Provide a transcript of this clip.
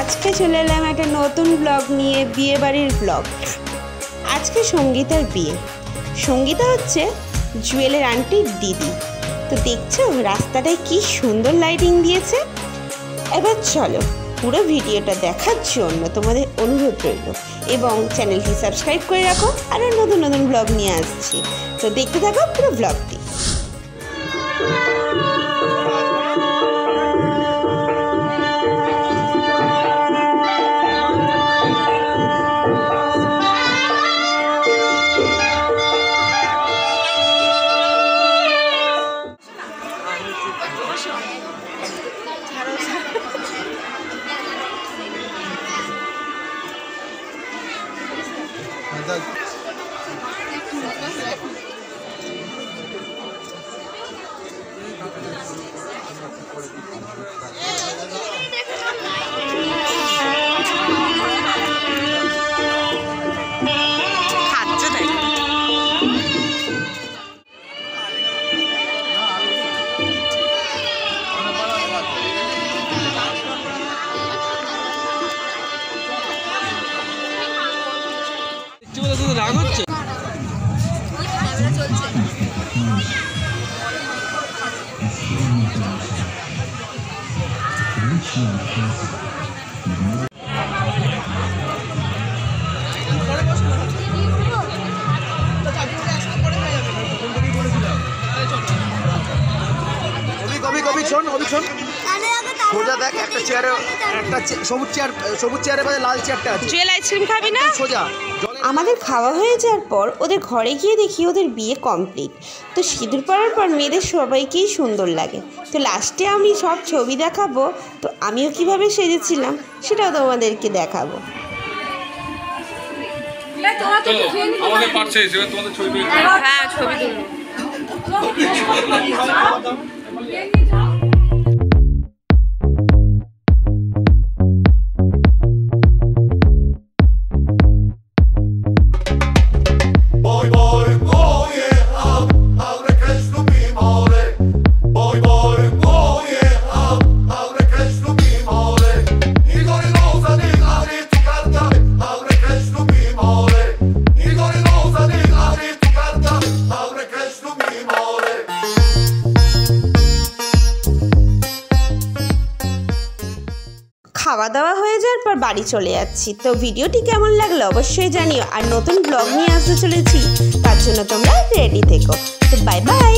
আজকে চলে এলাম একটা নতুন ব্লগ নিয়ে, বিয়ে বাড়ির ব্লগ। আজকে সঙ্গীতার বিয়ে। সঙ্গীতা হচ্ছে জুয়েলের আন্টির দিদি। তো দেখছো রাস্তাটায় কি সুন্দর লাইটিং দিয়েছে। এবার চলো পুরো ভিডিওটা দেখার জন্য তোমাদের অনুরোধ রইল এবং চ্যানেলটি সাবস্ক্রাইব করে রাখো, আরও নতুন নতুন ব্লগ নিয়ে আসছি। তো দেখতে থাকো পুরো ব্লগটি। রাগ হচ্ছে সোজা দেখ একটা চেয়ারে একটা সবুজ চেয়ারের মধ্যে লাল চেয়ারটা আছে। জুয়েল আইসক্রিম খাবি না? সোজা আমাদের খাওয়া হয়ে যাওয়ার পর ওদের ঘরে গিয়ে দেখি ওদের বিয়ে কমপ্লিট। তো সিঁদুর পরার পর মেয়েদের সবাইকেই সুন্দর লাগে। তো লাস্টে আমি সব ছবি দেখাবো। তো আমিও কিভাবে সেজেছিলাম সেটাও তোমাদেরকে দেখাবো। হ্যাঁ, ছবি তুলবো। খাওয়া দাওয়া হয়ে যাওয়ার পর বাড়ি চলে যাচ্ছি। তো ভিডিওটি কেমন লাগলো অবশ্যই জানিও। আর নতুন ব্লগ নিয়ে আসতে চলেছি, তার জন্য তোমরা রেডি থেকো। তো বাই বাই।